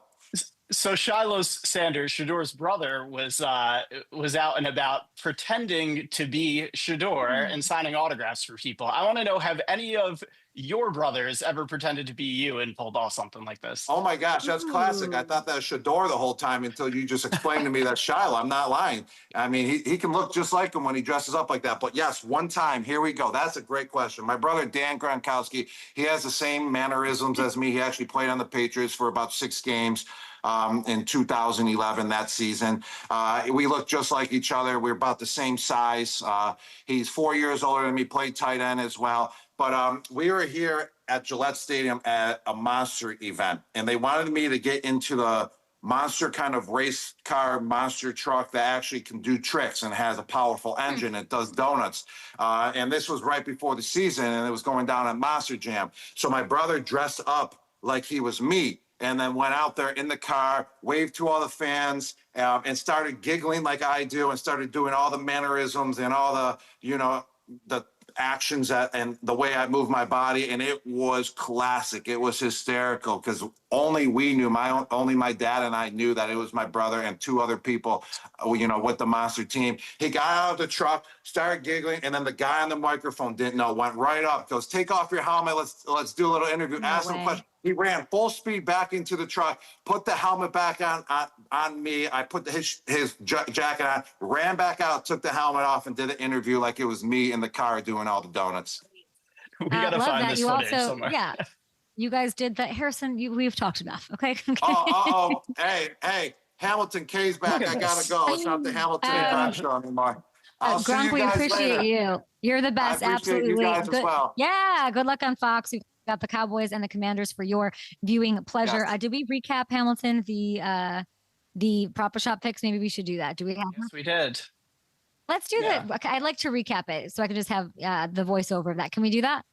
S2: So Shiloh Sanders, Shador's brother, was out and about pretending to be Shador and signing autographs for people. I want to know, have any of your brothers ever pretended to be you and pulled off something like this?
S4: Oh my gosh, that's classic. I thought that was Shador the whole time until you just explained to me that Shiloh. I'm not lying. I mean, he can look just like him when he dresses up like that. But yes, one time, here we go. That's a great question. My brother, Dan Gronkowski, he has the same mannerisms as me. He actually played on the Patriots for about 6 games. In 2011, that season. We look just like each other. We're about the same size. He's 4 years older than me, played tight end as well. But we were here at Gillette Stadium at a monster event, and they wanted me to get into the monster kind of race car monster truck that actually can do tricks and has a powerful engine. It does donuts. And this was right before the season, and it was going down at Monster Jam. So my brother dressed up like he was me, and then went out there in the car, waved to all the fans, and started giggling like I do, and started doing all the mannerisms and all the, the actions and the way I move my body. And it was classic. It was hysterical because only we knew, only my dad and I knew that it was my brother and 2 other people, with the monster team. He got out of the truck, started giggling, and then the guy on the microphone didn't know, went right up, goes, "Take off your helmet. Let's do a little interview." Ask him questions. He ran full speed back into the truck, put the helmet back on me. I put his jacket on, ran back out, took the helmet off, and did an interview like it was me in the car doing all the donuts.
S2: We got to
S1: love
S2: find
S1: that.
S2: this
S1: You
S2: footage
S1: also,
S2: somewhere.
S1: yeah, you guys did that. Harrison, we've talked enough. Okay.
S4: Hey, Hamilton K's back.
S2: Look at
S4: I gotta
S2: this.
S4: go. It's not the Hamilton and Grant show anymore. I'll see
S1: Gronk,
S4: you
S1: we
S4: guys
S1: appreciate
S4: later.
S1: you. You're the best.
S4: I appreciate
S1: Absolutely.
S4: you guys as
S1: Good.
S4: well.
S1: Yeah. Good luck on Fox. We've got the Cowboys and the Commanders for your viewing pleasure.
S4: Yes.
S1: Did we recap Hamilton, the Proper Shop picks? Maybe we should do that. Do we have
S2: Yes, we did.
S1: Let's do that. Okay, I'd like to recap it so I can just have the voiceover of that. Can we do that?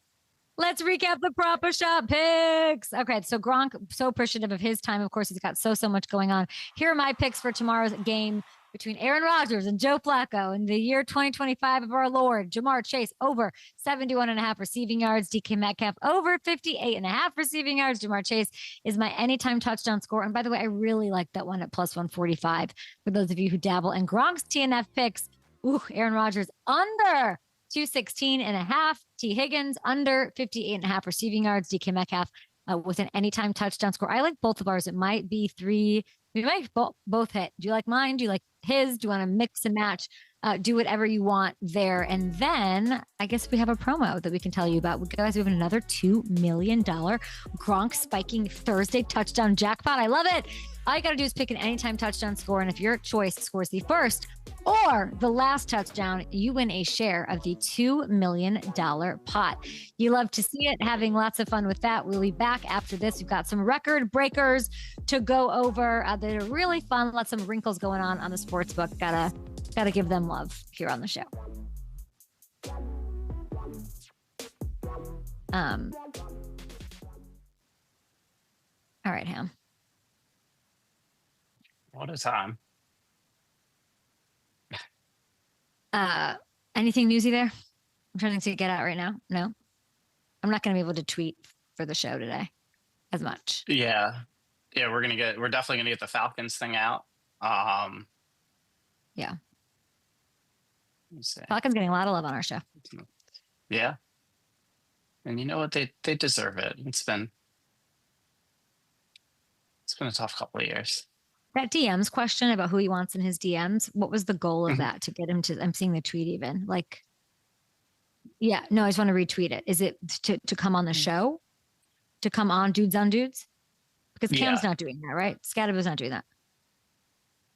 S1: Let's recap the Proper Shop picks. Okay, so Gronk, so appreciative of his time. Of course, he's got so much going on. Here are my picks for tomorrow's game between Aaron Rodgers and Joe Flacco in the year 2025 of our Lord. Jamar Chase over 71.5 receiving yards. DK Metcalf over 58.5 receiving yards. Jamar Chase is my anytime touchdown score. And by the way, I really like that one at plus 145 for those of you who dabble. And Gronk's TNF picks. Ooh, Aaron Rodgers under 216.5. T. Higgins under 58.5 receiving yards. DK Metcalf with an anytime touchdown score. I like both of ours. It might be 3. We might both hit. Do you like mine? Do you like his? Do you want to mix and match? Do whatever you want there. And then I guess we have a promo that we can tell you about. Guys, we have another $2 million Gronk spiking Thursday touchdown jackpot. I love it. All you got to do is pick an anytime touchdown score. And if your choice scores the first or the last touchdown, you win a share of the $2 million pot. You love to see it. Having lots of fun with that. We'll be back after this. We've got some record breakers to go over. They're really fun. Lots of wrinkles going on the sports book. Gotta give them love here on the show. All right, Ham.
S2: What a time.
S1: Anything newsy there? I'm trying to get out right now. No, I'm not going to be able to tweet for the show today as much.
S2: Yeah. We're definitely gonna get the Falcons thing out.
S1: Yeah.
S2: Let's see.
S1: Falcons getting a lot of love on our show.
S2: Yeah. And you know what? They deserve it. It's been a tough couple of years.
S1: That DMs question about who he wants in his DMs. What was the goal of that to get him to? I'm seeing the tweet even. Like, yeah, no, I just want to retweet it. Is it to come on the show? To come on Dudes on Dudes? Because Cam's not doing that, right? Scadaba's not doing that.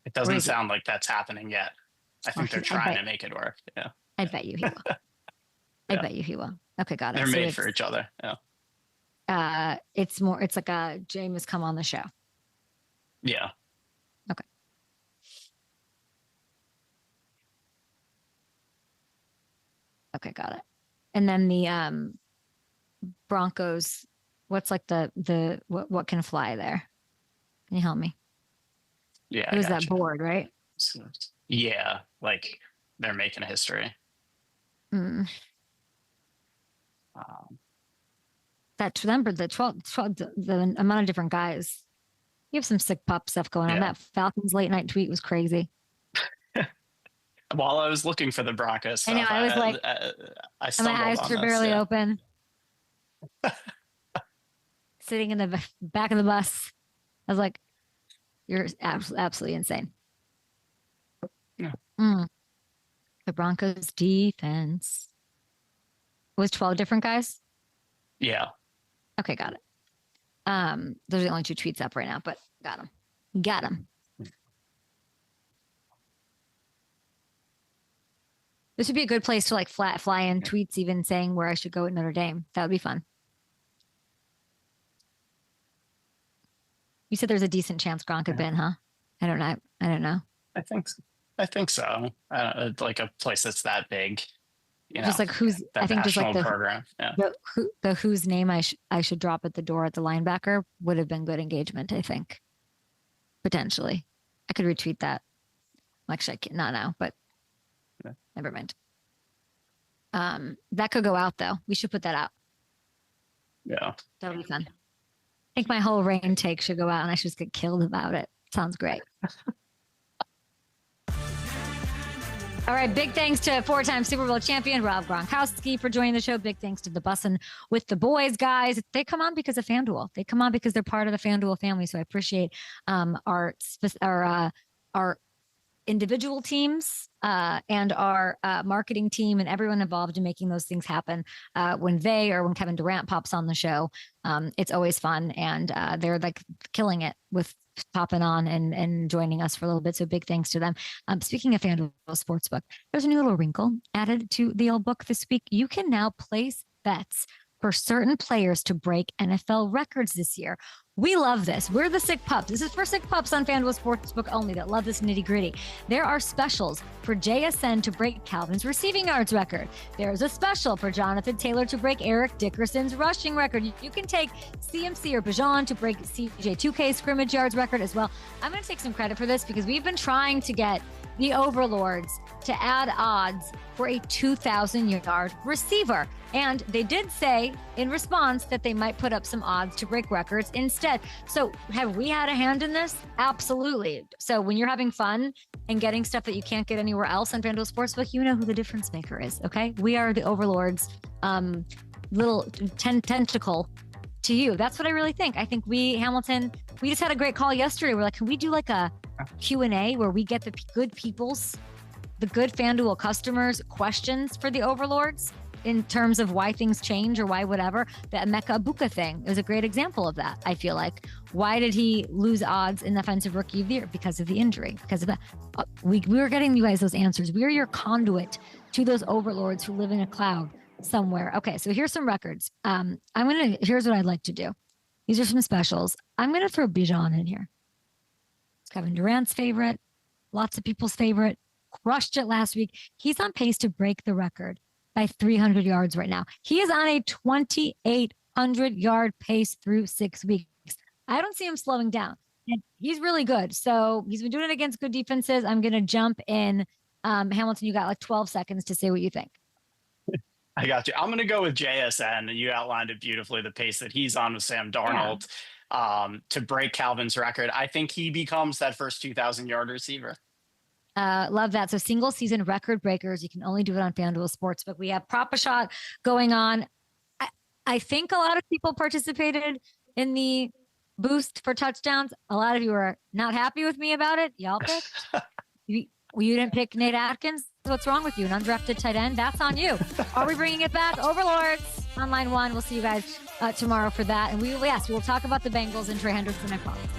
S2: It doesn't sound like that's happening yet. I think they're trying to make it work. Yeah.
S1: I bet you he will. I bet you he will. Okay, got it.
S2: They're made for each other. Yeah.
S1: It's like a James come on the show.
S2: Yeah.
S1: Okay. Okay, got it. And then the Broncos, what's like what can fly there? Can you help me?
S2: Yeah.
S1: It was that board, right?
S2: Yeah, like they're making history.
S1: That number, the 12, the amount of different guys. You have some sick pup stuff going on. That Falcons late night tweet was crazy.
S2: While I was looking for the Broncos stuff,
S1: I know. I was like,
S2: I stumbled
S1: my eyes
S2: on
S1: were
S2: this,
S1: barely open. Sitting in the back of the bus. I was like, you're absolutely insane.
S2: Yeah.
S1: The Broncos defense. It was 12 different guys?
S2: Yeah.
S1: Okay, got it. Those are the only 2 tweets up right now, but got them. This would be a good place to like fly in tweets, even saying where I should go at Notre Dame. That would be fun. You said there's a decent chance Gronk had been, huh? I don't know.
S2: I think so. Like a place that's that big. You know,
S1: just like who's? I think just like
S2: program.
S1: the whose name I should drop at the door at the linebacker would have been good engagement. I think potentially I could retweet that. Actually, I can't, not now, but never mind. That could go out though. We should put that out.
S2: Yeah,
S1: that'll be fun. I think my whole rain take should go out, and I should just get killed about it. Sounds great. All right, big thanks to 4-time Super Bowl champion Rob Gronkowski for joining the show. Big thanks to the Bussin' with the Boys guys. They come on because of FanDuel. They come on because they're part of the FanDuel family. So I appreciate our individual teams and our marketing team and everyone involved in making those things happen. When Kevin Durant pops on the show, it's always fun, and they're like killing it with popping on and joining us for a little bit. So big thanks to them. Speaking of FanDuel Sportsbook, there's a new little wrinkle added to the old book this week. You can now place bets for certain players to break NFL records this year. We love this. We're the sick pups. This is for sick pups on FanDuel Sportsbook only that love this nitty gritty. There are specials for JSN to break Calvin's receiving yards record. There's a special for Jonathan Taylor to break Eric Dickerson's rushing record. You can take CMC or Bijan to break CJ2K's scrimmage yards record as well. I'm going to take some credit for this because we've been trying to get the overlords to add odds for a 2,000-yard receiver. And they did say in response that they might put up some odds to break records instead. So have we had a hand in this? Absolutely. So when you're having fun and getting stuff that you can't get anywhere else on FanDuel Sportsbook, you know who the difference maker is, okay? We are the overlords, little tentacle to you. That's what I really think. I think Hamilton, we just had a great call yesterday. We're like, can we do like a Q&A where we get the good FanDuel customers questions for the overlords in terms of why things change or why whatever? The Emeka Ibuka thing is a great example of that. I feel like, why did he lose odds in the Offensive Rookie of the Year? Because of the injury, because of that. We were getting you guys those answers. We are your conduit to those overlords who live in a cloud somewhere. Okay, so here's some records. Here's what I'd like to do. These are some specials. I'm going to throw Bijan in here. It's Kevin Durant's favorite, lots of people's favorite. Crushed it last week. He's on pace to break the record by 300 yards right now. He is on a 2,800-yard pace through 6 weeks. I don't see him slowing down. And he's really good. So he's been doing it against good defenses. I'm going to jump in. Hamilton, you got like 12 seconds to say what you think.
S2: I got you. I'm going to go with JSN, and you outlined it beautifully, the pace that he's on with Sam Darnold to break Calvin's record. I think he becomes that first 2,000-yard receiver.
S1: Love that. So single season record breakers, you can only do it on FanDuel Sportsbook. We have Prop-A-Shot going on. I think a lot of people participated in the boost for touchdowns. A lot of you are not happy with me about it. Y'all picked. you didn't pick Nate Atkins. What's wrong with you? An undrafted tight end? That's on you. Are we bringing it back? Overlords on line one. We'll see you guys tomorrow for that. And we will talk about the Bengals and Trey Hendrickson, I promise.